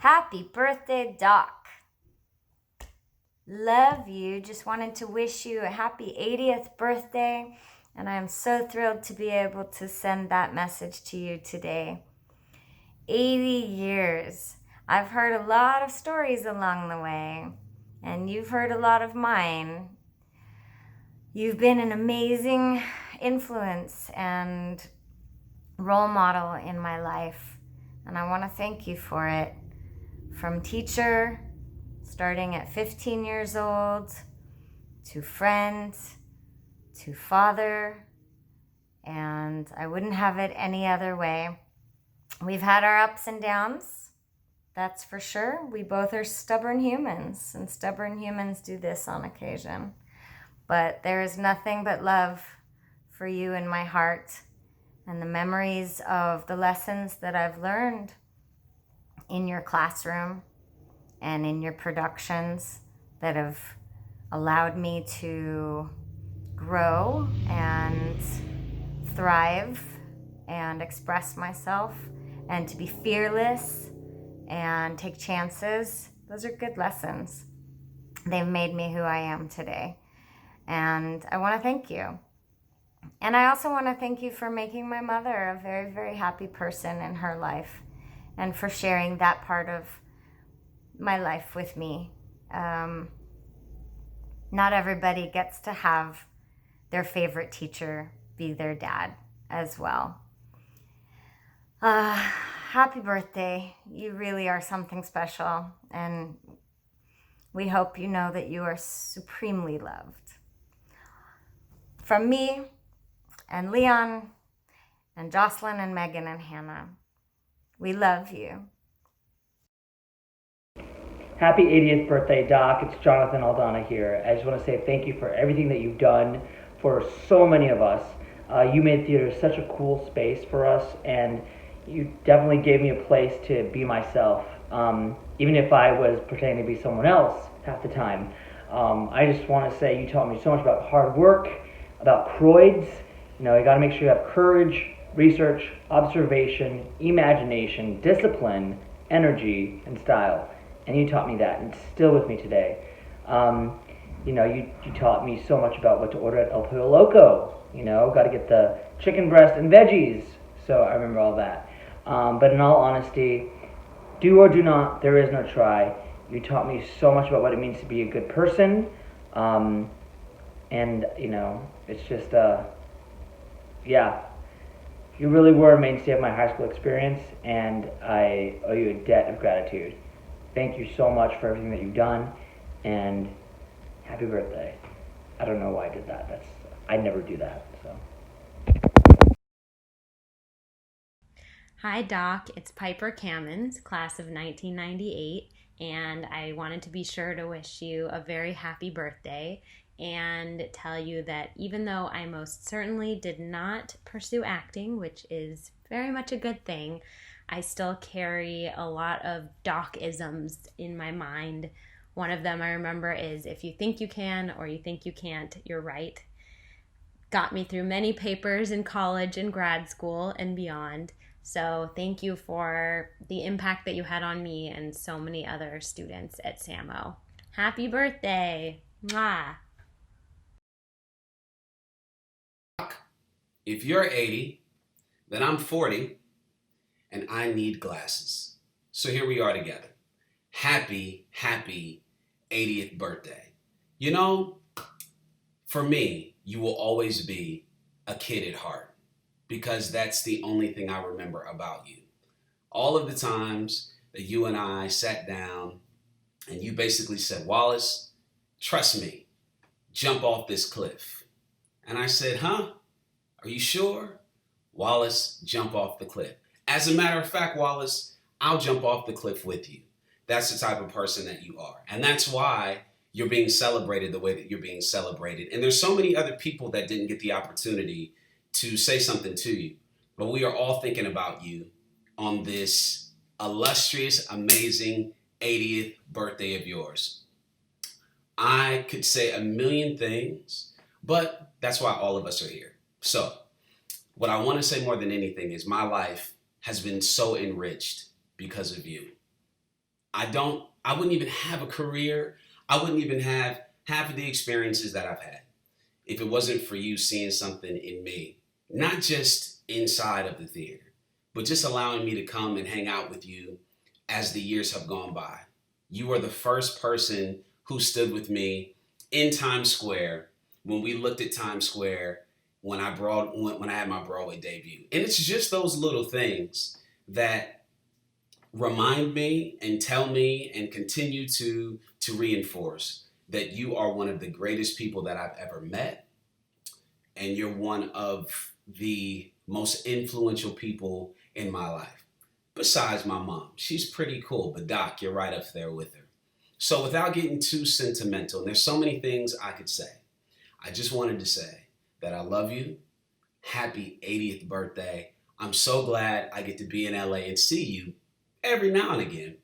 Happy birthday, Doc. Love you. Just wanted to wish you a happy 80th birthday. And I am so thrilled to be able to send that message to you today. 80 years. I've heard a lot of stories along the way, and you've heard a lot of mine. You've been an amazing influence and role model in my life, and I want to thank you for it. From teacher, starting at 15 years old, to friend, to father, and I wouldn't have it any other way. We've had our ups and downs, that's for sure. We both are stubborn humans, and stubborn humans do this on occasion. But there is nothing but love for you in my heart, and the memories of the lessons that I've learned in your classroom and in your productions that have allowed me to grow and thrive and express myself and to be fearless and take chances. Those are good lessons. They've made me who I am today. And I want to thank you. And I also want to thank you for making my mother a very, very happy person in her life and for sharing that part of my life with me. Not everybody gets to have their favorite teacher be their dad as well. Happy birthday. You really are something special, and we hope you know that you are supremely loved. From me and Leon and Jocelyn and Megan and Hannah, we love you. Happy 80th birthday, Doc. It's Jonathan Aldana here. I just want to say thank you for everything that you've done for so many of us. You made theater such a cool space for us, and you definitely gave me a place to be myself, even if I was pretending to be someone else half the time. I just want to say you taught me so much about hard work, about Croids. You got to make sure you have courage, research, observation, imagination, discipline, energy, and style. And you taught me that, and it's still with me today. You taught me so much about what to order at El Pollo Loco. Got to get the chicken breast and veggies. So I remember all that. But in all honesty, do or do not, there is no try. You taught me so much about what it means to be a good person. It's just, you really were a mainstay of my high school experience, and I owe you a debt of gratitude. Thank you so much for everything that you've done, and happy birthday. I don't know why I did that. I never do that, so. Hi, Doc. It's Piper Cammons, class of 1998, and I wanted to be sure to wish you a very happy birthday and tell you that even though I most certainly did not pursue acting, which is very much a good thing, I still carry a lot of Doc-isms in my mind. One of them I remember is, if you think you can or you think you can't, you're right. Got me through many papers in college and grad school and beyond. So thank you for the impact that you had on me and so many other students at SAMO. Happy birthday! Mwah! If you're 80, then I'm 40, and I need glasses. So here we are together. Happy 80th birthday. For me, you will always be a kid at heart, because that's the only thing I remember about you. All of the times that you and I sat down and you basically said, Wallace, trust me, jump off this cliff. And I said, huh? Are you sure? Wallace, jump off the cliff. As a matter of fact, Wallace, I'll jump off the cliff with you. That's the type of person that you are. And that's why you're being celebrated the way that you're being celebrated. And there's so many other people that didn't get the opportunity to say something to you. But we are all thinking about you on this illustrious, amazing 80th birthday of yours. I could say a million things, but that's why all of us are here. So, what I want to say more than anything is my life has been so enriched because of you. I wouldn't even have a career. I wouldn't even have half of the experiences that I've had if it wasn't for you seeing something in me, not just inside of the theater, but just allowing me to come and hang out with you as the years have gone by. You are the first person who stood with me in Times Square when we looked at Times Square when I had my Broadway debut. And it's just those little things that remind me and tell me and continue to reinforce that you are one of the greatest people that I've ever met. And you're one of the most influential people in my life. Besides my mom. She's pretty cool, but Doc, you're right up there with her. So without getting too sentimental, and there's so many things I could say, I just wanted to say that I love you. Happy 80th birthday. I'm so glad I get to be in LA and see you every now and again,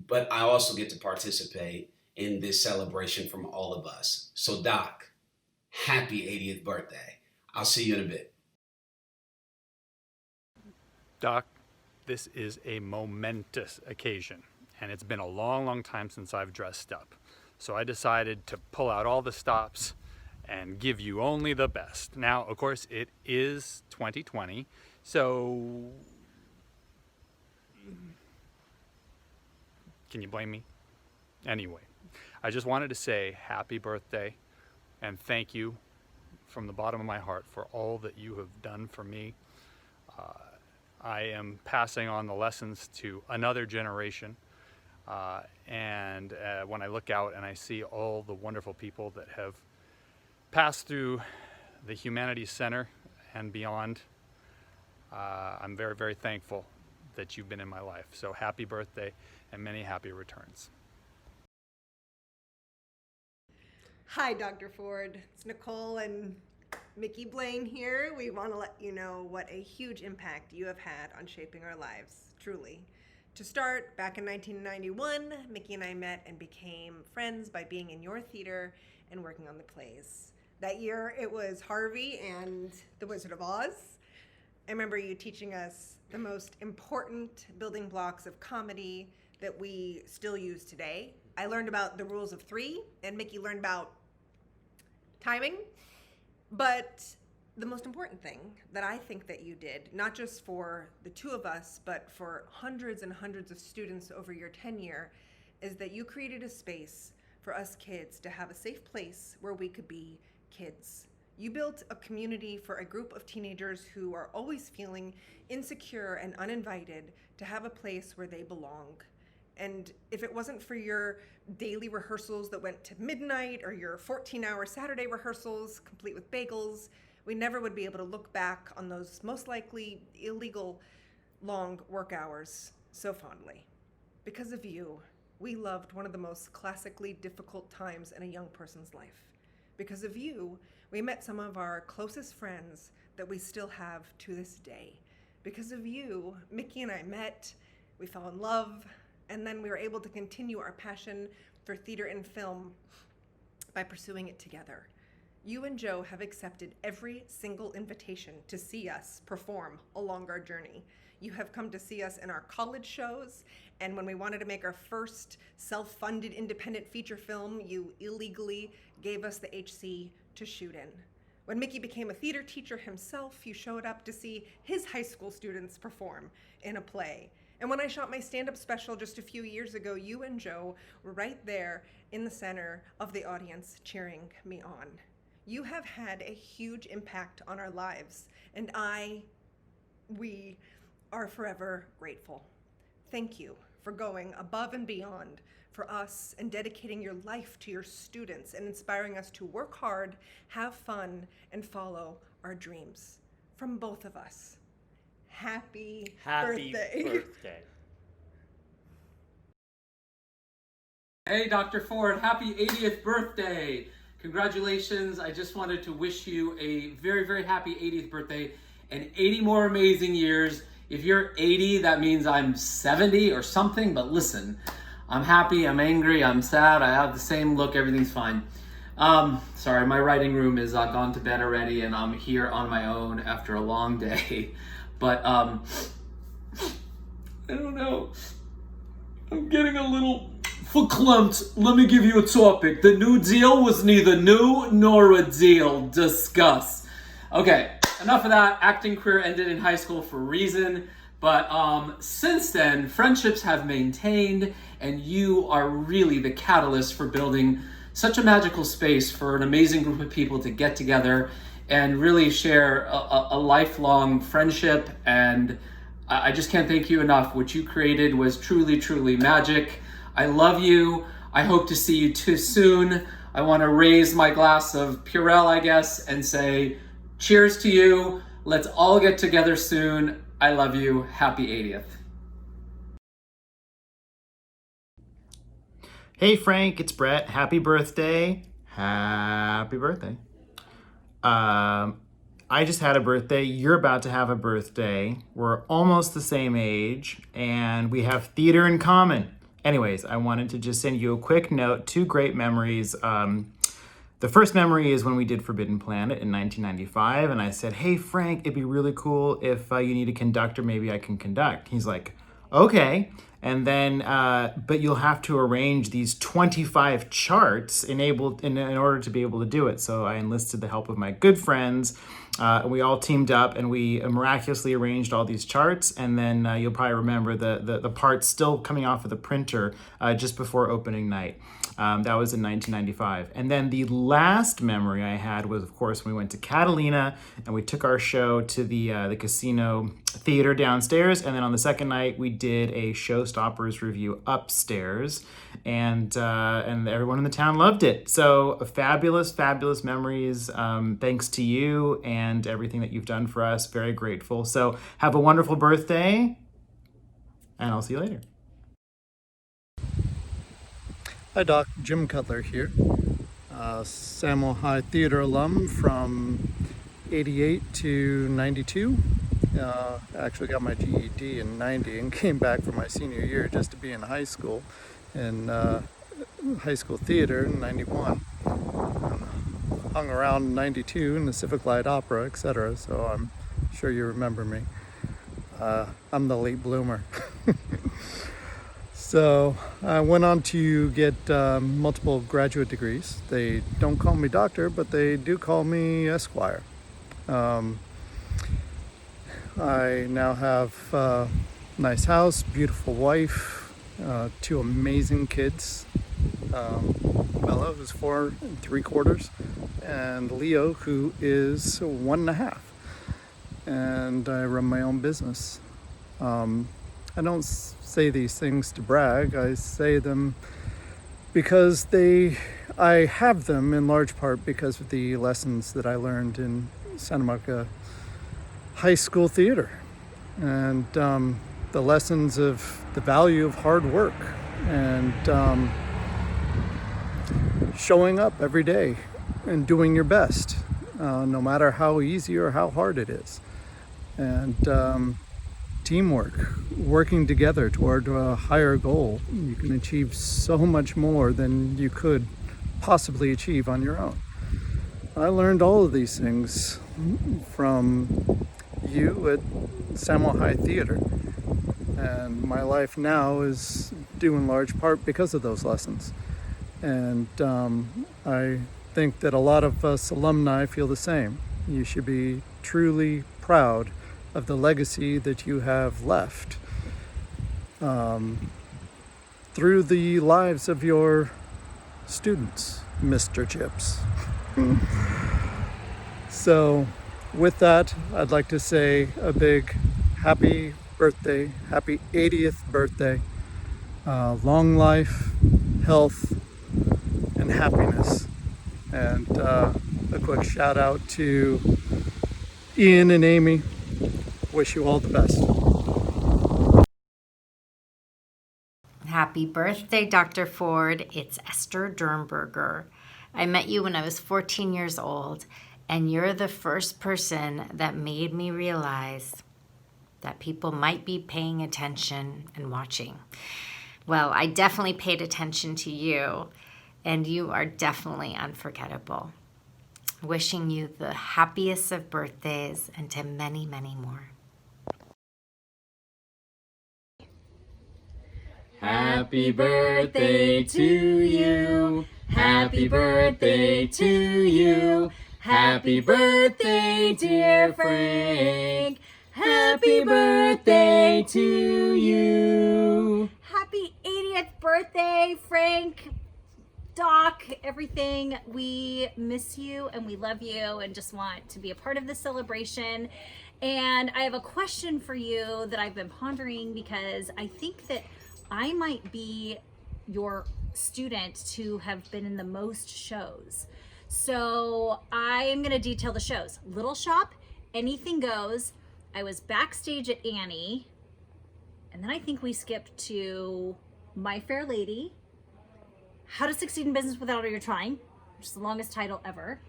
but I also get to participate in this celebration from all of us. So Doc, happy 80th birthday. I'll see you in a bit. Doc, this is a momentous occasion, and it's been a long, long time since I've dressed up. So I decided to pull out all the stops and give you only the best. Now, of course, it is 2020, so can you blame me? Anyway, I just wanted to say happy birthday and thank you from the bottom of my heart for all that you have done for me. I am passing on the lessons to another generation. And when I look out and I see all the wonderful people that have passed through the Humanities Center and beyond, I'm very, very thankful that you've been in my life. So happy birthday and many happy returns. Hi, Dr. Ford. It's Nicole and Mickey Blaine here. We want to let you know what a huge impact you have had on shaping our lives, truly. To start, back in 1991, Mickey and I met and became friends by being in your theater and working on the plays. That year, it was Harvey and The Wizard of Oz. I remember you teaching us the most important building blocks of comedy that we still use today. I learned about the rules of three, and Mickey learned about timing. But the most important thing that I think that you did, not just for the two of us, but for hundreds and hundreds of students over your tenure, is that you created a space for us kids to have a safe place where we could be kids. You built a community for a group of teenagers who are always feeling insecure and uninvited to have a place where they belong. And if it wasn't for your daily rehearsals that went to midnight or your 14-hour Saturday rehearsals, complete with bagels, we never would be able to look back on those most likely illegal long work hours so fondly. Because of you, we loved one of the most classically difficult times in a young person's life. Because of you, we met some of our closest friends that we still have to this day. Because of you, Mickey and I met, we fell in love, and then we were able to continue our passion for theater and film by pursuing it together. You and Joe have accepted every single invitation to see us perform along our journey. You have come to see us in our college shows, and when we wanted to make our first self-funded independent feature film, you illegally gave us the HC to shoot in. When Mickey became a theater teacher himself, you showed up to see his high school students perform in a play. And when I shot my stand-up special just a few years ago, you and Joe were right there in the center of the audience cheering me on. You have had a huge impact on our lives, and we are forever grateful. Thank you for going above and beyond for us and dedicating your life to your students and inspiring us to work hard, have fun, and follow our dreams. From both of us, happy birthday. Hey, Dr. Ford, happy 80th birthday. Congratulations. I just wanted to wish you a very, very happy 80th birthday and 80 more amazing years. If you're 80, that means I'm 70 or something, but listen, I'm happy, I'm angry, I'm sad, I have the same look, everything's fine. Sorry, my writing room is gone to bed already and I'm here on my own after a long day. But, I don't know. I'm getting a little verklempt. Let me give you a topic. The New Deal was neither new nor a deal. Discuss. Okay, enough of that. Acting career ended in high school for a reason. But since then, friendships have maintained, and you are really the catalyst for building such a magical space for an amazing group of people to get together and really share a lifelong friendship. And I just can't thank you enough. What you created was truly, truly magic. I love you. I hope to see you too soon. I want to raise my glass of Purell, I guess, and say cheers to you. Let's all get together soon. I love you. Happy 80th. Hey Frank, it's Brett. Happy birthday. Happy birthday. I just had a birthday. You're about to have a birthday. We're almost the same age and we have theater in common. Anyways, I wanted to just send you a quick note, 2 great memories. The first memory is when we did Forbidden Planet in 1995, and I said, hey Frank, it'd be really cool if you need a conductor, maybe I can conduct. He's like, okay. And then, but you'll have to arrange these 25 charts in order to be able to do it. So I enlisted the help of my good friends. And we all teamed up and we miraculously arranged all these charts. And then you'll probably remember the parts still coming off of the printer just before opening night. That was in 1995. And then the last memory I had was, of course, when we went to Catalina and we took our show to the casino theater downstairs. And then on the second night, we did a Showstoppers review upstairs. And everyone in the town loved it. So fabulous, fabulous memories. Thanks to you and everything that you've done for us. Very grateful. So have a wonderful birthday. And I'll see you later. Hi Doc, Jim Cutler here, Samuel High Theater alum from 88 to 92. Actually got my GED in 90 and came back for my senior year just to be in high school, in high school theater in 91. Hung around in 92 in the Civic Light Opera, etc. So I'm sure you remember me. I'm the late bloomer. So I went on to get multiple graduate degrees. They don't call me doctor, but they do call me Esquire. I now have a nice house, beautiful wife, 2 amazing kids. Bella, who's 4 3/4, and Leo, who is 1 1/2. And I run my own business. I don't say these things to brag. I say them because I have them in large part because of the lessons that I learned in Santa Monica High School Theater, and the lessons of the value of hard work and showing up every day and doing your best, no matter how easy or how hard it is, and teamwork, working together toward a higher goal. You can achieve so much more than you could possibly achieve on your own. I learned all of these things from you at Samuel High Theater, and my life now is due in large part because of those lessons. And I think that a lot of us alumni feel the same. You should be truly proud of the legacy that you have left through the lives of your students, Mr. Chips. So with that, I'd like to say a big happy birthday, happy 80th birthday, long life, health, and happiness. And a quick shout out to Ian and Amy. Wish you all the best. Happy birthday, Dr. Ford. It's Esther Dernberger. I met you when I was 14 years old, and you're the first person that made me realize that people might be paying attention and watching. Well, I definitely paid attention to you, and you are definitely unforgettable. Wishing you the happiest of birthdays and to many, many more. Happy birthday to you. Happy birthday to you. Happy birthday, dear Frank. Happy birthday to you. Happy 80th birthday, Frank, Doc, everything. We miss you and we love you and just want to be a part of this celebration. And I have a question for you that I've been pondering, because I think that I might be your student to have been in the most shows. So I am going to detail the shows. Little Shop, Anything Goes. I was backstage at Annie. And then I think we skipped to My Fair Lady, How to Succeed in Business Without All Your Trying, which is the longest title ever,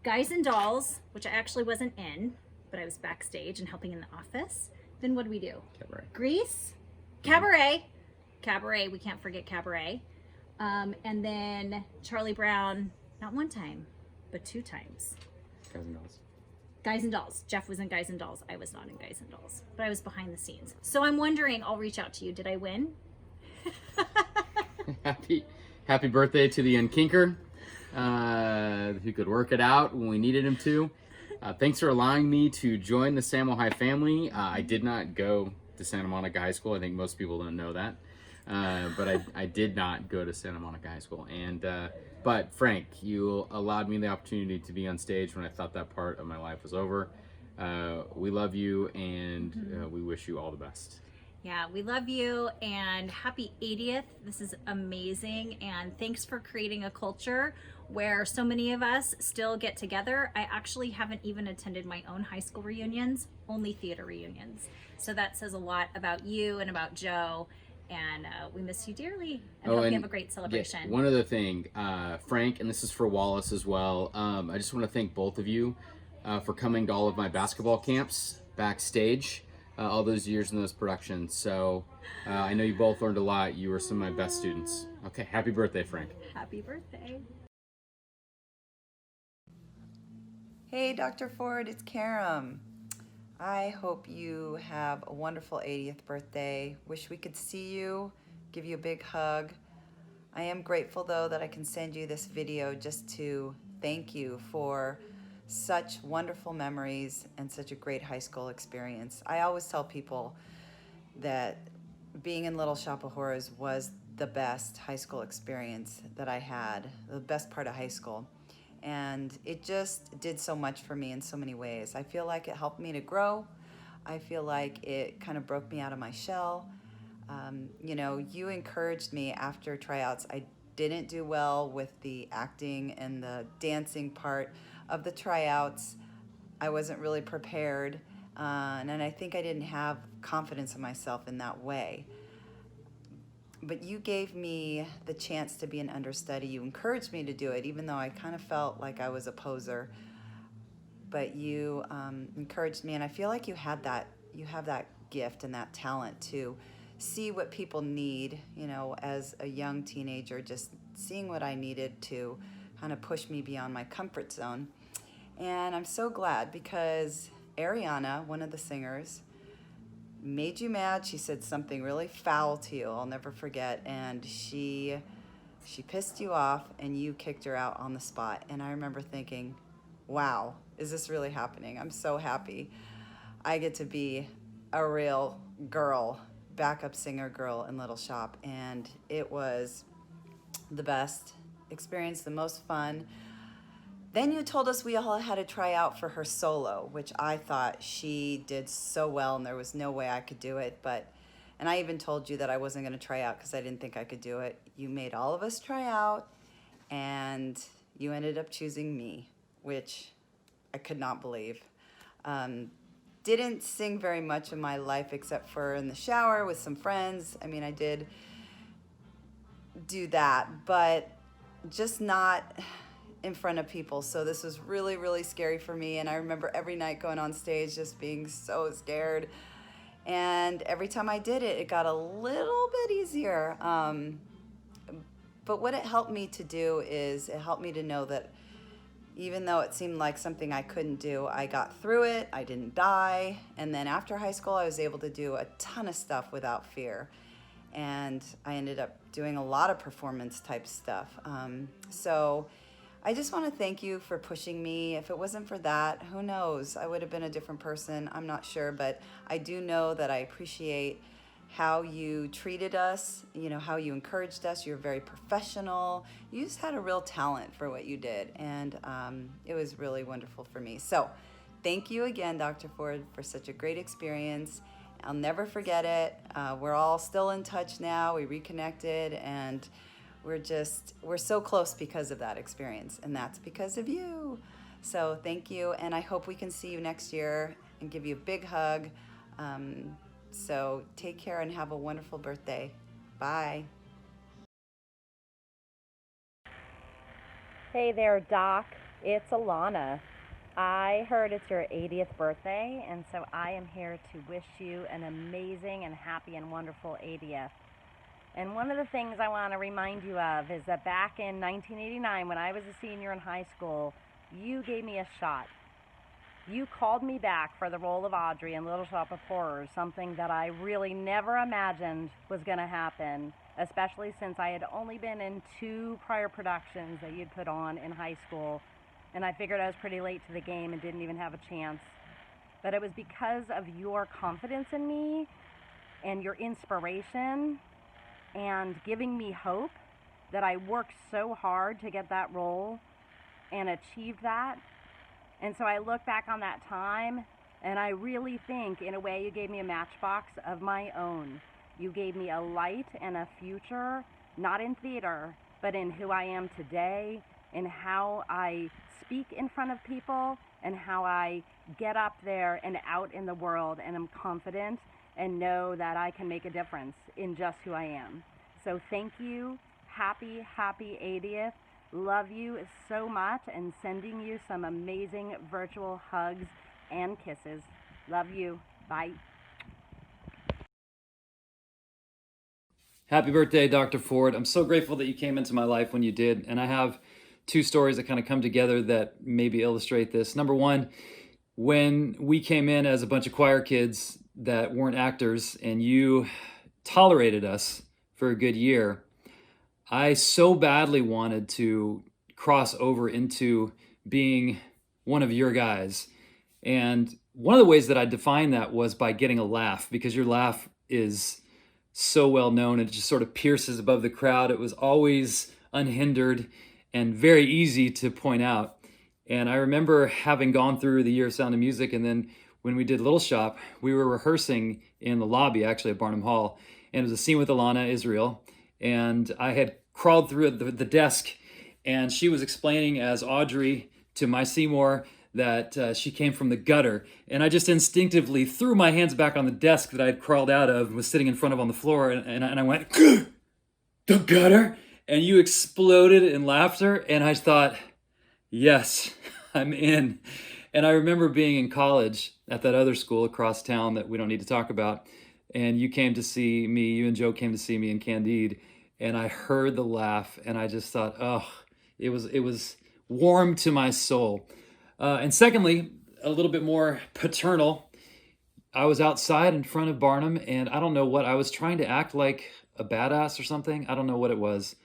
Guys and Dolls, which I actually wasn't in, but I was backstage and helping in the office. Then what did we do? Cabaret. Grease, Cabaret, we can't forget Cabaret. And then Charlie Brown, not one time, but 2 times. Guys and Dolls. Guys and Dolls. Jeff was in Guys and Dolls. I was not in Guys and Dolls, but I was behind the scenes. So I'm wondering, I'll reach out to you. Did I win? Happy birthday to the Unkinker, who could work it out when we needed him to. Thanks for allowing me to join the Samo High family. I did not go to Santa Monica High School. I think most people don't know that. But I did not go to Santa Monica High School. But Frank, you allowed me the opportunity to be on stage when I thought that part of my life was over. We love you, and we wish you all the best. Yeah, we love you, and happy 80th. This is amazing, and thanks for creating a culture where so many of us still get together. I actually haven't even attended my own high school reunions, only theater reunions. So that says a lot about you and about Joe, and we miss you dearly, and hope you have a great celebration. Yeah, one other thing, Frank, and this is for Wallace as well, I just want to thank both of you for coming to all of my basketball camps backstage. All those years in those productions. So I know you both learned a lot. You were some of my best students. Okay, happy birthday, Frank. Happy birthday. Hey, Dr. Ford, it's Karam. I hope you have a wonderful 80th birthday. Wish we could see you, give you a big hug. I am grateful, though, that I can send you this video just to thank you for such wonderful memories and such a great high school experience. I always tell people that being in Little Shop of Horrors was the best high school experience that I had, the best part of high school. And it just did so much for me in so many ways. I feel like it helped me to grow. I feel like it kind of broke me out of my shell. You know, you encouraged me after tryouts. I didn't do well with the acting and the dancing part of the tryouts. I wasn't really prepared, and I think I didn't have confidence in myself in that way. But you gave me the chance to be an understudy. You encouraged me to do it, even though I kind of felt like I was a poser. But you encouraged me, and I feel like you have that gift and that talent to see what people need, you know, as a young teenager, just seeing what I needed to kind of push me beyond my comfort zone. And I'm so glad, because Ariana, one of the singers, made you mad. She said something really foul to you, I'll never forget, and she pissed you off, and you kicked her out on the spot. And I remember thinking, wow, is this really happening? I'm so happy I get to be a real girl, backup singer girl in Little Shop. And it was the best experience, the most fun. Then you told us we all had to try out for her solo, which I thought she did so well, and there was no way I could do it. And I even told you that I wasn't going to try out because I didn't think I could do it. You made all of us try out, and you ended up choosing me, which I could not believe. Didn't sing very much in my life except for in the shower with some friends. I mean, I did do that, but just not in front of people. So this was really, really scary for me. And I remember every night going on stage just being so scared. And every time I did it, it got a little bit easier. But what it helped me to do is it helped me to know that even though it seemed like something I couldn't do, I got through it, I didn't die. And then after high school, I was able to do a ton of stuff without fear. and I ended up doing a lot of performance type stuff. So I just want to thank you for pushing me. If it wasn't for that, who knows? I would have been a different person. I'm not sure, but I do know that I appreciate how you treated us, you know, how you encouraged us. You're very professional. You just had a real talent for what you did, and it was really wonderful for me. So thank you again, Dr. Ford, for such a great experience. I'll never forget it. We're all still in touch now. We reconnected, and we're so close because of that experience, and that's because of you. So thank you, and I hope we can see you next year and give you a big hug. So take care and have a wonderful birthday. Bye. Hey there, Doc. It's Alana. I heard it's your 80th birthday, and so I am here to wish you an amazing and happy and wonderful 80th. And one of the things I want to remind you of is that back in 1989, when I was a senior in high school, you gave me a shot. You called me back for the role of Audrey in Little Shop of Horrors, something that I really never imagined was going to happen, especially since I had only been in 2 prior productions that you'd put on in high school, and I figured I was pretty late to the game and didn't even have a chance. But it was because of your confidence in me and your inspiration and giving me hope that I worked so hard to get that role and achieved that. And so I look back on that time, and I really think, in a way, you gave me a matchbox of my own. You gave me a light and a future, not in theater, but in who I am today, in how I speak in front of people, and how I get up there and out in the world, and am confident and know that I can make a difference in just who I am. So thank you. Happy 80th. Love you so much, and sending you some amazing virtual hugs and kisses. Love you. Bye. Happy birthday, Dr. Ford. I'm so grateful that you came into my life when you did. And I have 2 stories that kind of come together that maybe illustrate this. Number one, when we came in as a bunch of choir kids that weren't actors and you tolerated us for a good year, I so badly wanted to cross over into being one of your guys. And one of the ways that I defined that was by getting a laugh, because your laugh is so well known. It just sort of pierces above the crowd. It was always unhindered and very easy to point out. And I remember having gone through the year of Sound of Music, and then when we did Little Shop, we were rehearsing in the lobby, actually at Barnum Hall, and it was a scene with Alana Israel. And I had crawled through the desk, and she was explaining as Audrey to my Seymour that she came from the gutter. And I just instinctively threw my hands back on the desk that I had crawled out of and was sitting in front of on the floor. And I went, the gutter? And you exploded in laughter. And I thought, yes, I'm in. And I remember being in college at that other school across town that we don't need to talk about. And you came to see me, you and Joe came to see me in Candide. And I heard the laugh, and I just thought, oh, it was warm to my soul. And secondly, a little bit more paternal. I was outside in front of Barnum, and I don't know what, I was trying to act like a badass or something. I don't know what it was.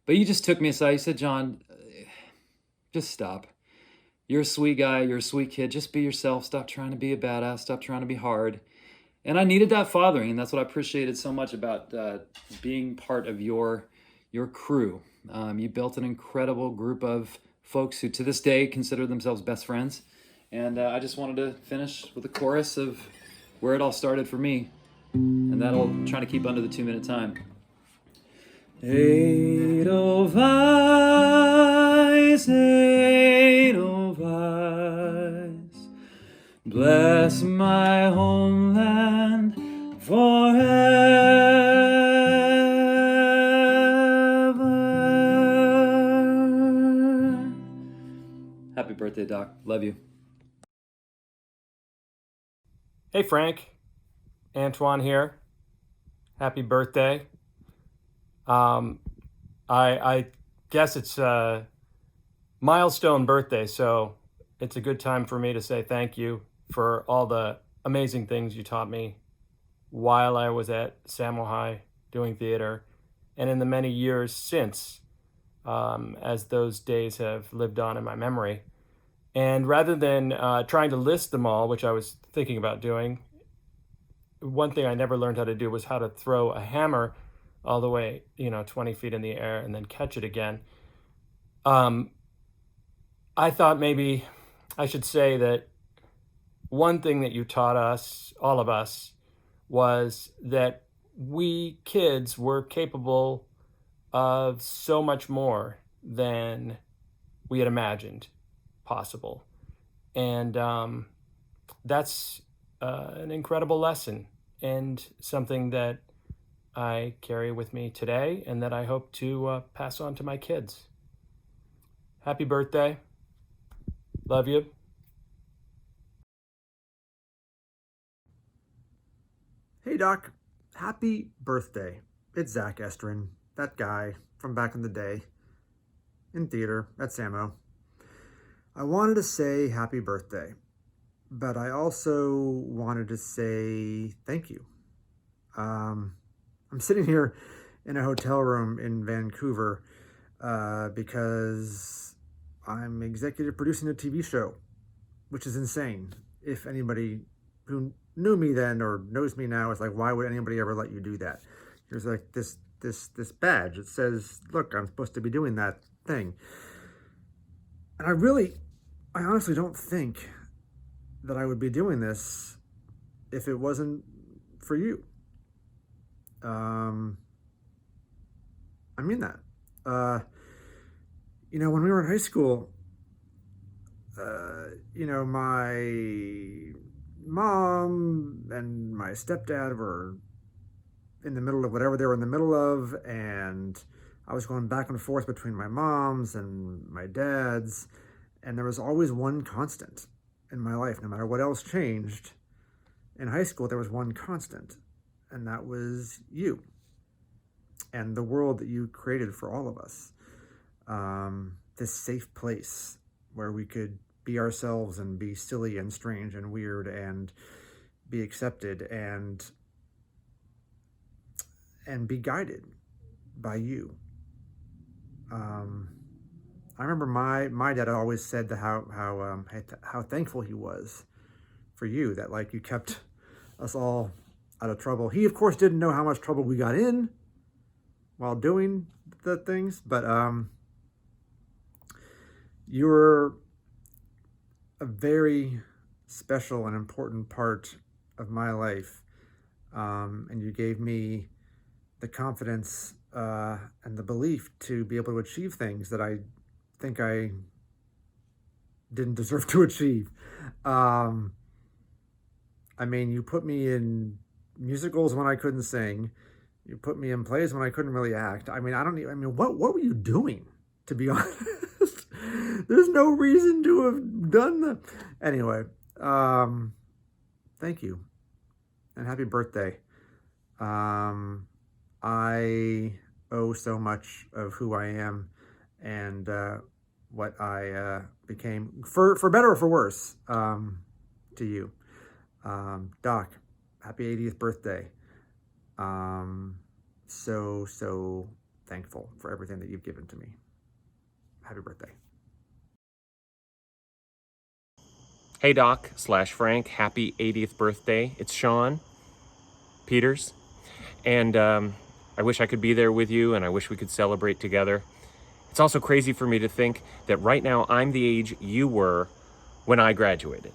But you just took me aside. You said, John, just stop. You're a sweet guy. You're a sweet kid. Just be yourself. Stop trying to be a badass. Stop trying to be hard. And I needed that fathering, and that's what I appreciated so much about being part of your crew. You built an incredible group of folks who to this day consider themselves best friends. And I just wanted to finish with a chorus of where it all started for me. And that'll try to keep under the 2-minute time. Edelweiss, Edelweiss, bless my homeland forever. Happy birthday, Doc. Love you. Hey, Frank. Antoine here. Happy birthday. I guess it's a milestone birthday, so it's a good time for me to say thank you for all the amazing things you taught me while I was at Samuel High doing theater, and in the many years since, as those days have lived on in my memory. And rather than trying to list them all, which I was thinking about doing, one thing I never learned how to do was how to throw a hammer all the way, 20 feet in the air and then catch it again. I thought maybe I should say that one thing that you taught us, all of us, was that we kids were capable of so much more than we had imagined possible. And that's an incredible lesson, and something that I carry with me today and that I hope to pass on to my kids. Happy birthday. Love you. Hey Doc, happy birthday. It's Zach Estrin, that guy from back in the day in theater at Samo. I wanted to say happy birthday, but I also wanted to say thank you. I'm sitting here in a hotel room in Vancouver because I'm executive producing a TV show, which is insane. If anybody who knew me then or knows me now is like, why would anybody ever let you do that? Here's like this badge. It says, look, I'm supposed to be doing that thing. And I honestly don't think that I would be doing this if it wasn't for you. I mean that. When we were in high school, my mom and my stepdad were in the middle of whatever they were in the middle of, and I was going back and forth between my mom's and my dad's, and there was always one constant in my life. No matter what else changed, in high school there was one constant, and that was you and the world that you created for all of us. This safe place where we could be ourselves and be silly and strange and weird and be accepted and be guided by you. I remember my dad always said that how thankful he was for you, that like you kept us all out of trouble. He of course didn't know how much trouble we got in while doing the things, but you were a very special and important part of my life, and you gave me the confidence and the belief to be able to achieve things that I think I didn't deserve to achieve. You put me in musicals when I couldn't sing. You put me in plays when I couldn't really act. What were you doing, to be honest? There's no reason to have done that. Anyway, thank you and happy birthday. I owe so much of who I am and what I became, for better or for worse, to you. Doc, happy 80th birthday. So thankful for everything that you've given to me. Happy birthday. Hey Doc/Frank, happy 80th birthday. It's Sean Peters, and I wish I could be there with you, and I wish we could celebrate together. It's also crazy for me to think that right now I'm the age you were when I graduated.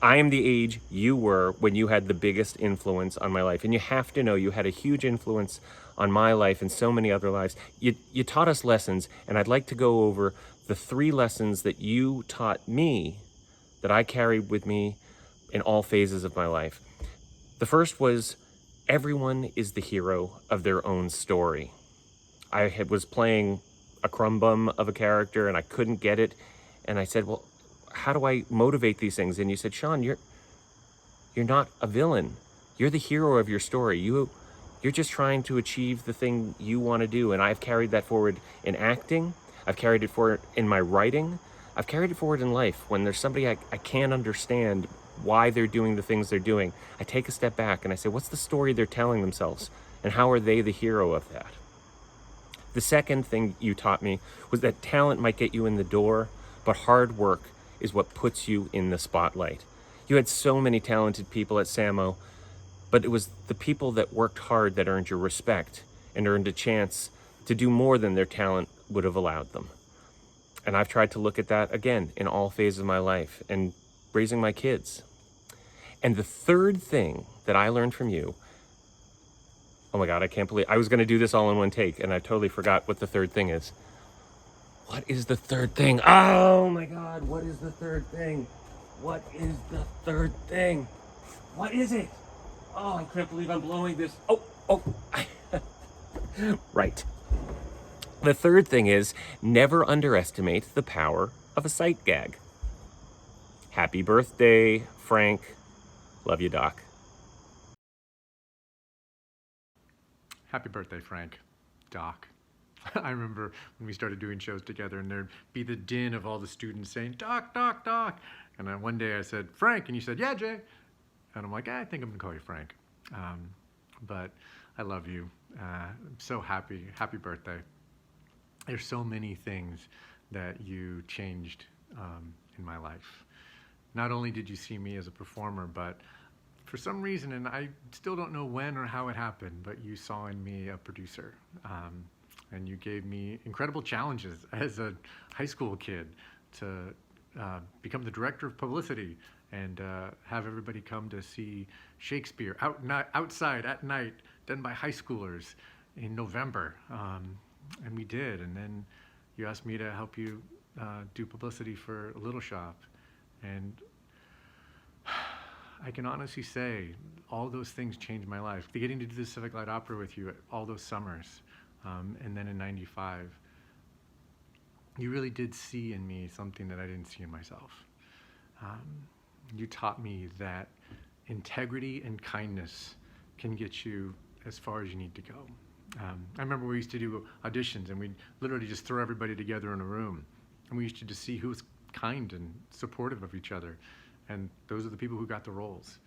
I am the age you were when you had the biggest influence on my life, and you have to know you had a huge influence on my life and so many other lives. You taught us lessons, and I'd like to go over the 3 lessons that you taught me that I carried with me in all phases of my life. The first was, everyone is the hero of their own story. I was playing a crumb bum of a character and I couldn't get it. And I said, well, how do I motivate these things? And you said, Sean, you're not a villain. You're the hero of your story. You're just trying to achieve the thing you want to do. And I've carried that forward in acting. I've carried it forward in my writing. I've carried it forward in life. When there's somebody I can't understand why they're doing the things they're doing, I take a step back and I say, what's the story they're telling themselves? And how are they the hero of that? The second thing you taught me was that talent might get you in the door, but hard work is what puts you in the spotlight. You had so many talented people at SAMO, but it was the people that worked hard that earned your respect and earned a chance to do more than their talent would have allowed them. And I've tried to look at that again in all phases of my life and raising my kids. And the third thing that I learned from you, oh my God, I can't believe I was going to do this all in one take and I totally forgot what the third thing is. What is the third thing? Oh my God, what is the third thing? What is the third thing? What is it? Oh, I can't believe I'm blowing this. Right. The third thing is never underestimate the power of a sight gag. Happy birthday, Frank. Love you, Doc. Happy birthday, Frank. Doc. I remember when we started doing shows together and there'd be the din of all the students saying, Doc, Doc, Doc. And then one day I said, Frank, and you said, yeah, Jay. And I'm like, I think I'm gonna call you Frank. But I love you. I'm so happy. Happy birthday. There's so many things that you changed in my life. Not only did you see me as a performer, but for some reason, and I still don't know when or how it happened, but you saw in me a producer. And you gave me incredible challenges as a high school kid to become the director of publicity and have everybody come to see Shakespeare outside at night, done by high schoolers in November. And we did. And then you asked me to help you do publicity for Little Shop. And I can honestly say all those things changed my life. Getting to do the Civic Light Opera with you all those summers, and then in '95, you really did see in me something that I didn't see in myself. You taught me that integrity and kindness can get you as far as you need to go. I remember we used to do auditions and we'd literally just throw everybody together in a room and we used to just see who was kind and supportive of each other. And those are the people who got the roles.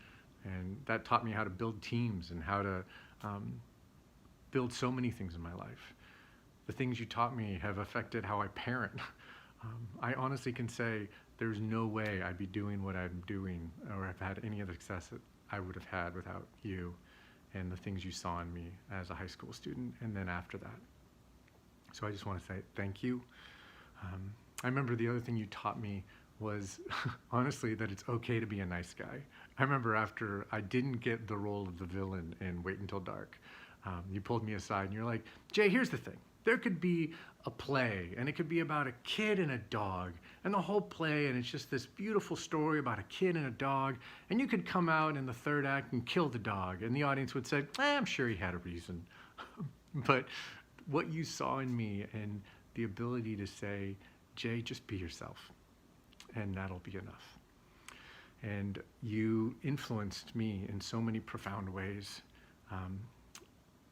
And that taught me how to build teams and how to build so many things in my life. The things you taught me have affected how I parent. I honestly can say there's no way I'd be doing what I'm doing or have had any of the success that I would have had without you and the things you saw in me as a high school student and then after that. So I just want to say thank you. I remember the other thing you taught me was honestly that it's okay to be a nice guy. I remember after I didn't get the role of the villain in Wait Until Dark, you pulled me aside and you're like, Jay, here's the thing. There could be a play and it could be about a kid and a dog and the whole play and it's just this beautiful story about a kid and a dog and you could come out in the third act and kill the dog and the audience would say, I'm sure he had a reason. But what you saw in me and the ability to say, Jay, just be yourself and that'll be enough. And you influenced me in so many profound ways.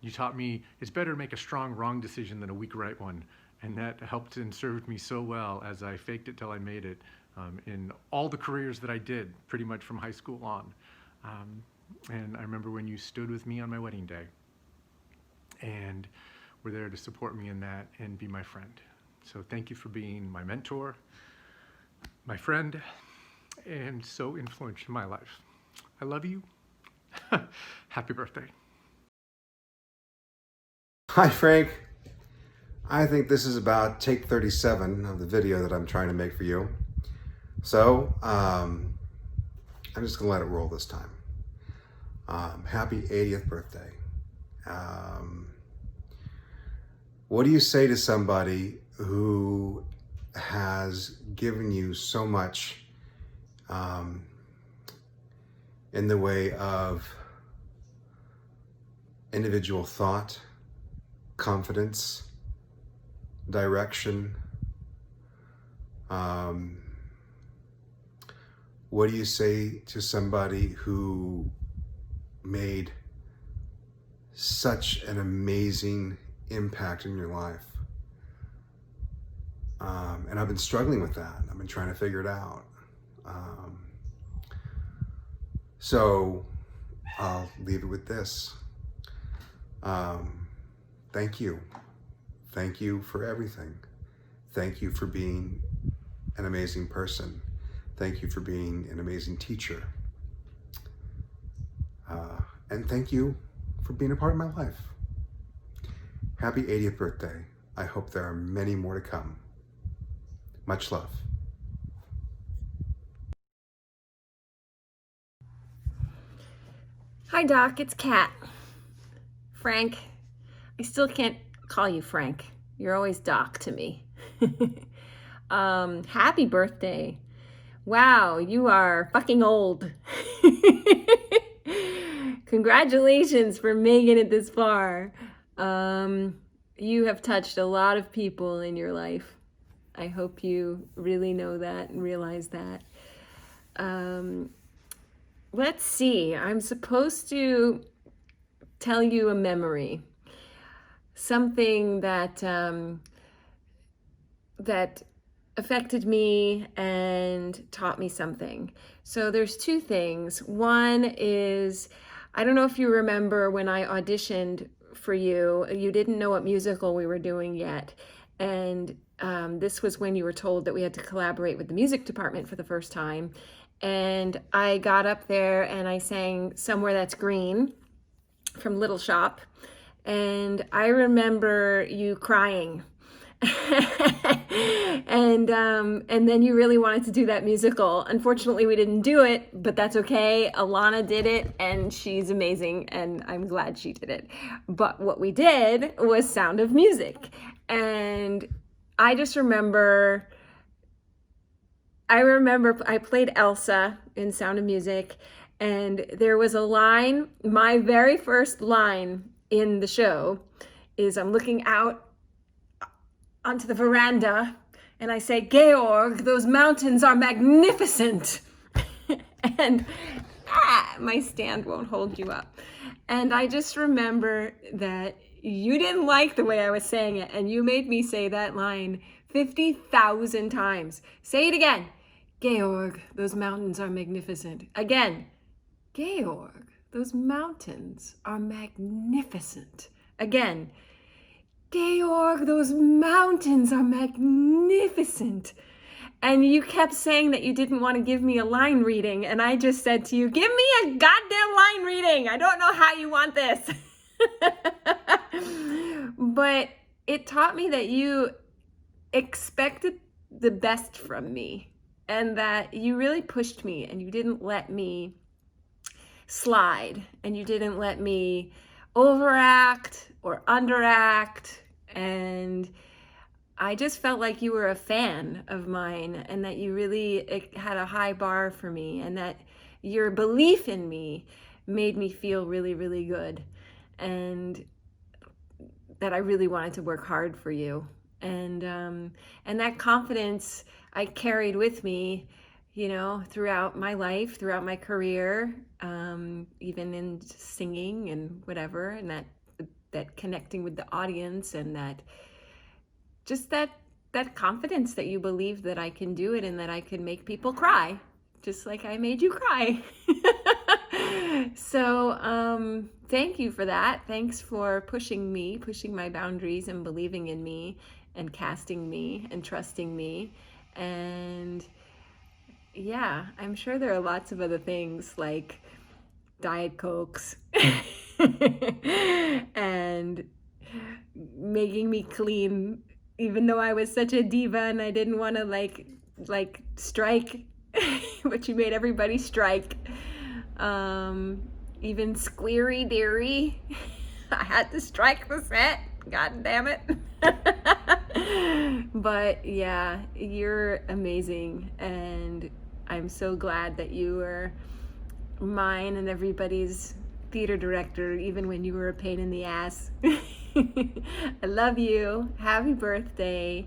You taught me it's better to make a strong wrong decision than a weak right one. And that helped and served me so well as I faked it till I made it in all the careers that I did, pretty much from high school on. And I remember when you stood with me on my wedding day and were there to support me in that and be my friend. So thank you for being my mentor, my friend, and so influential in my life. I love you. Happy birthday. Hi, Frank. I think this is about take 37 of the video that I'm trying to make for you. So, I'm just gonna let it roll this time. Happy 80th birthday. What do you say to somebody who has given you so much in the way of individual thought, confidence, direction? What do you say to somebody who made such an amazing impact in your life? And I've been struggling with that. I've been trying to figure it out. So I'll leave it with this. Thank you. Thank you for everything. Thank you for being an amazing person. Thank you for being an amazing teacher. And thank you for being a part of my life. Happy 80th birthday. I hope there are many more to come. Much love. Hi, Doc. It's Kat. Frank. I still can't call you Frank. You're always Doc to me. Happy birthday. Wow, you are fucking old. Congratulations for making it this far. You have touched a lot of people in your life. I hope you really know that and realize that. Let's see. I'm supposed to tell you a memory. Something that that affected me and taught me something. So there's two things. One is, I don't know if you remember when I auditioned for you, you didn't know what musical we were doing yet. And this was when you were told that we had to collaborate with the music department for the first time. And I got up there and I sang Somewhere That's Green from Little Shop. And I remember you crying. And then you really wanted to do that musical. Unfortunately, we didn't do it, but that's okay. Alana did it, and she's amazing, and I'm glad she did it. But what we did was Sound of Music. And I just remember, I played Elsa in Sound of Music, and there was a line, my very first line in the show is I'm looking out onto the veranda and I say, Georg, those mountains are magnificent. And my stand won't hold you up. And I just remember that you didn't like the way I was saying it, and you made me say that line 50,000 times. Say it again. Georg, those mountains are magnificent. Again. Georg, those mountains are magnificent. Again. Georg, those mountains are magnificent. And you kept saying that you didn't want to give me a line reading. And I just said to you, give me a goddamn line reading. I don't know how you want this. But it taught me that you expected the best from me. And that you really pushed me and you didn't let me slide. And you didn't let me overact or underact. And I just felt like you were a fan of mine and that you really had a high bar for me and that your belief in me made me feel really, really good and that I really wanted to work hard for you. And that confidence I carried with me, you know, throughout my life, throughout my career, even in singing and whatever, and that connecting with the audience and that confidence that you believe that I can do it and that I can make people cry, just like I made you cry. So thank you for that. Thanks for pushing my boundaries and believing in me and casting me and trusting me. And yeah, I'm sure there are lots of other things like Diet Cokes and making me clean, even though I was such a diva and I didn't want to like strike, but you made everybody strike. Even Squeary Deary, I had to strike the set. God damn it. But yeah, you're amazing, and I'm so glad that you were mine and everybody's theater director, even when you were a pain in the ass. I love you. Happy birthday,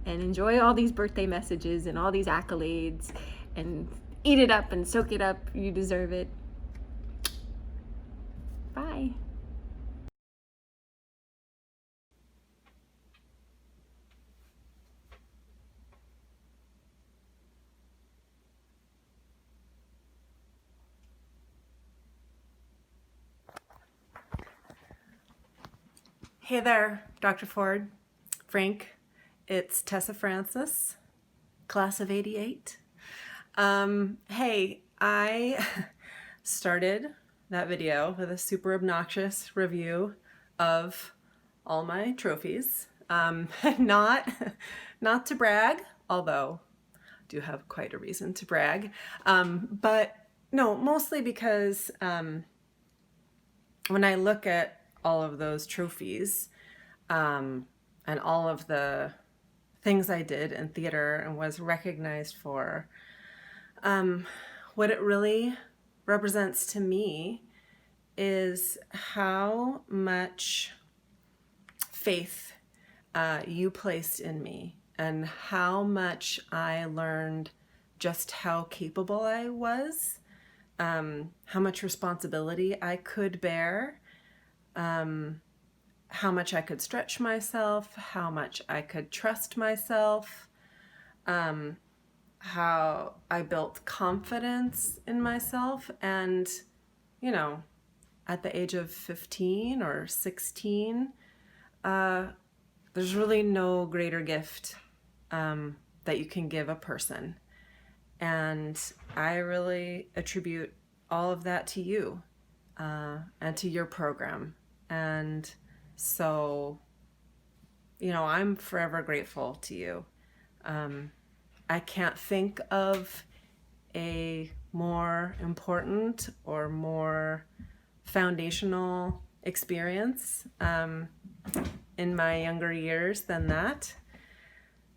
and enjoy all these birthday messages and all these accolades, and eat it up and soak it up. You deserve it. Bye. Hey there, Dr. Ford, Frank. It's Tessa Francis, class of '88. Hey, I started that video with a super obnoxious review of all my trophies. Not to brag, although I do have quite a reason to brag. But no, mostly because when I look at all of those trophies and all of the things I did in theater and was recognized for, what it really represents to me is how much faith you placed in me and how much I learned just how capable I was, how much responsibility I could bear, how much I could stretch myself, how much I could trust myself, how I built confidence in myself. And, you know, at the age of 15 or 16, there's really no greater gift that you can give a person. And I really attribute all of that to you and to your program. And so, you know, I'm forever grateful to you. I can't think of a more important or more foundational experience in my younger years than that.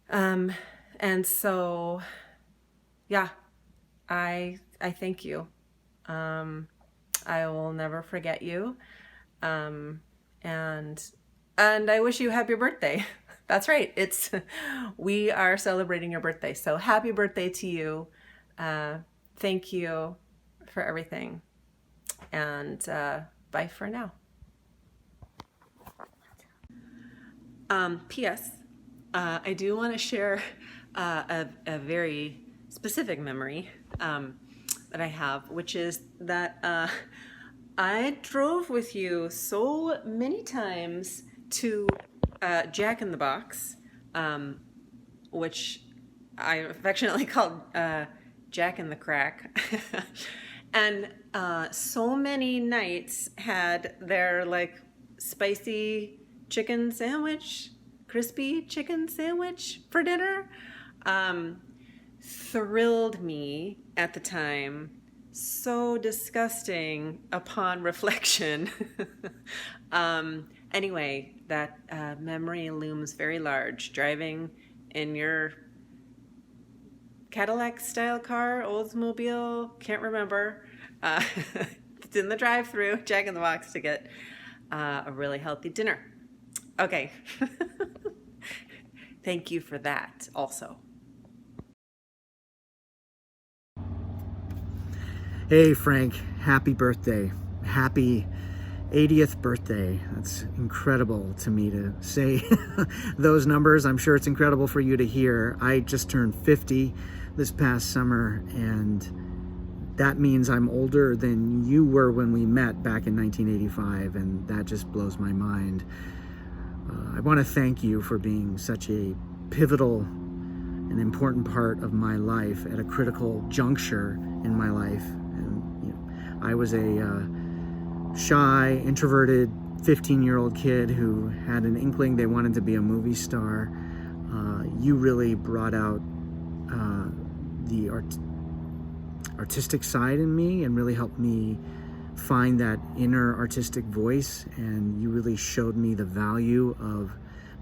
And so, yeah, I thank you. I will never forget you. And I wish you happy birthday. That's right. We are celebrating your birthday. So happy birthday to you. Thank you for everything. And bye for now. P.S. I do want to share a very specific memory that I have, which is that I drove with you so many times to Jack in the Box, which I affectionately called Jack in the Crack. And so many nights had their like spicy chicken sandwich, crispy chicken sandwich for dinner. Thrilled me at the time. So disgusting upon reflection. Anyway, that memory looms very large. Driving in your Cadillac style car, Oldsmobile, can't remember. It's in the drive-thru, Jack in the Box, to get a really healthy dinner. Okay. Thank you for that also. Hey Frank, happy birthday. Happy 80th birthday. That's incredible to me to say those numbers. I'm sure it's incredible for you to hear. I just turned 50 this past summer, and that means I'm older than you were when we met back in 1985, and that just blows my mind. I want to thank you for being such a pivotal and important part of my life at a critical juncture in my life. And you know, I was a shy, introverted 15-year-old kid who had an inkling they wanted to be a movie star. You really brought out the artistic side in me and really helped me find that inner artistic voice, and you really showed me the value of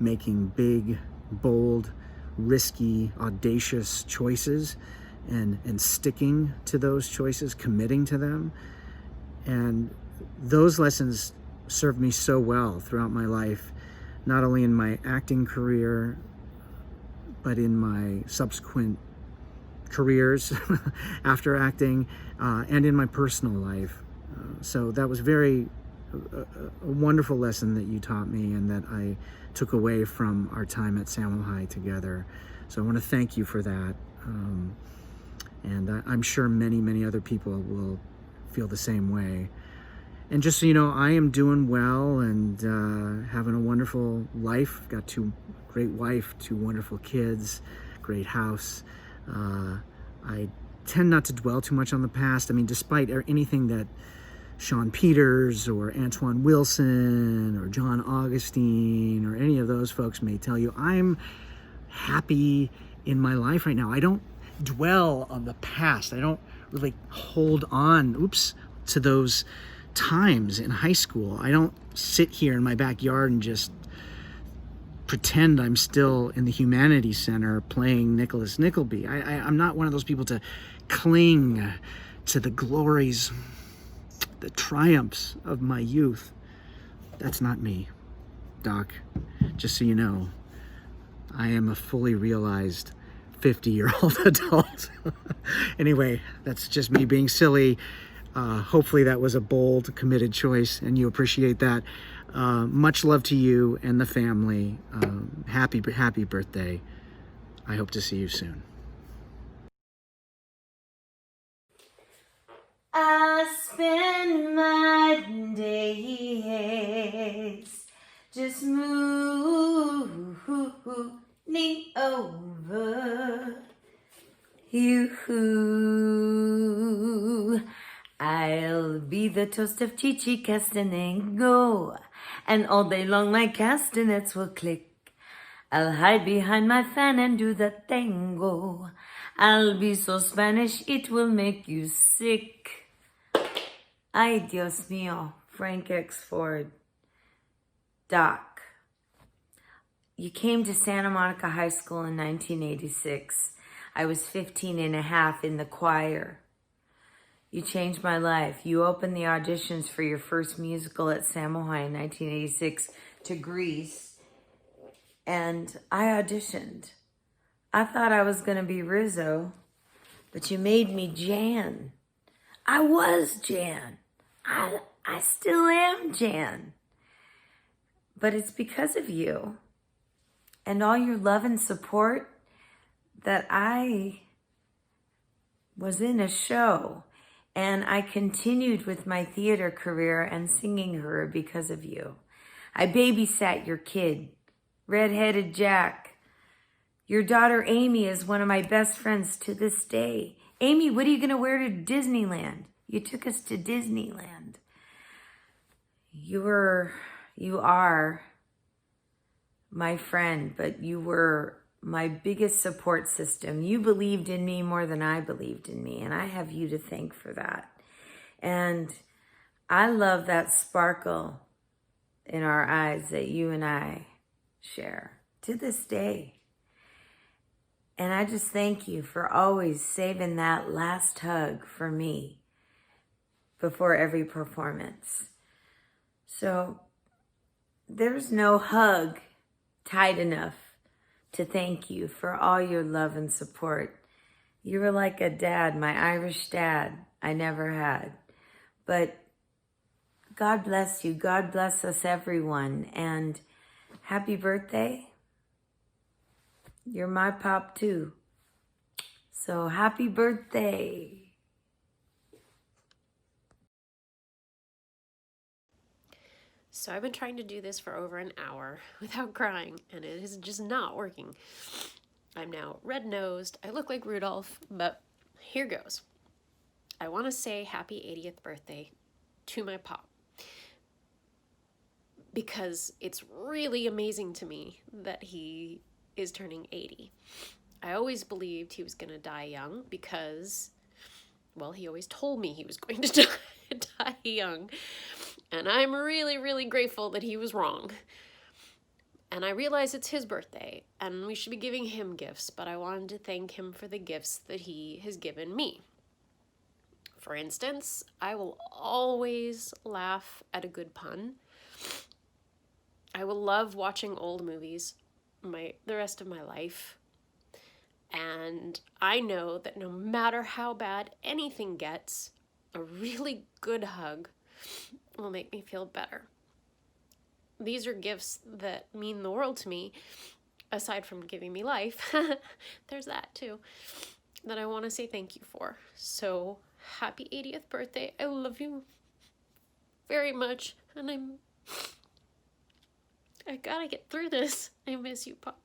making big, bold, risky, audacious choices and sticking to those choices, committing to them. And those lessons served me so well throughout my life, not only in my acting career, but in my subsequent careers after acting, and in my personal life. So that was a wonderful lesson that you taught me and that I took away from our time at Salem High together. So I want to thank you for that. And I'm sure many, many other people will feel the same way. And just so you know, I am doing well and having a wonderful life. Got two great wife, two wonderful kids, great house. I tend not to dwell too much on the past. I mean, despite anything that Sean Peters or Antoine Wilson or John Augustine or any of those folks may tell you, I'm happy in my life right now. I don't dwell on the past. I don't really hold on, to those times in high school. I don't sit here in my backyard and just pretend I'm still in the Humanities Center playing Nicholas Nickleby. I'm not one of those people to cling to the glories, the triumphs of my youth. That's not me, Doc. Just so you know, I am a fully realized 50-year-old adult. Anyway, that's just me being silly. Hopefully that was a bold, committed choice, and you appreciate that. Much love to you and the family. Happy birthday. I hope to see you soon. I spend my days just moving over you. I'll be the toast of Chichi Castanango, and all day long my castanets will click. I'll hide behind my fan and do the tango. I'll be so Spanish it will make you sick. Ay, Dios mío, Frank X. Ford. Doc, you came to Santa Monica High School in 1986. I was 15 and a half in the choir. You changed my life. You opened the auditions for your first musical at Samoa in 1986 to Grease, and I auditioned. I thought I was going to be Rizzo, but you made me Jan. I was Jan. I still am Jan. But it's because of you and all your love and support that I was in a show, and I continued with my theater career and singing her because of you. I babysat your kid, redheaded Jack. Your daughter Amy is one of my best friends to this day. Amy, what are you going to wear to Disneyland? You took us to Disneyland. You are my friend, but you were my biggest support system. You believed in me more than I believed in me, and I have you to thank for that. And I love that sparkle in our eyes that you and I share to this day. And I just thank you for always saving that last hug for me before every performance. So there's no hug tight enough to thank you for all your love and support. You were like a dad, my Irish dad I never had. But God bless you. God bless us, everyone. And happy birthday. You're my pop too. So happy birthday. So I've been trying to do this for over an hour without crying, and it is just not working. I'm now red-nosed. I look like Rudolph, but here goes. I want to say happy 80th birthday to my pop, because it's really amazing to me that he is turning 80. I always believed he was going to die young because, well, he always told me he was going to die young. And I'm really, really grateful that he was wrong. And I realize it's his birthday, and we should be giving him gifts, but I wanted to thank him for the gifts that he has given me. For instance, I will always laugh at a good pun. I will love watching old movies the rest of my life. And I know that no matter how bad anything gets, a really good hug will make me feel better. These are gifts that mean the world to me, aside from giving me life. There's that too, that I want to say thank you for. So happy 80th birthday. I love you. very much, and I gotta get through this. I miss you, Pop.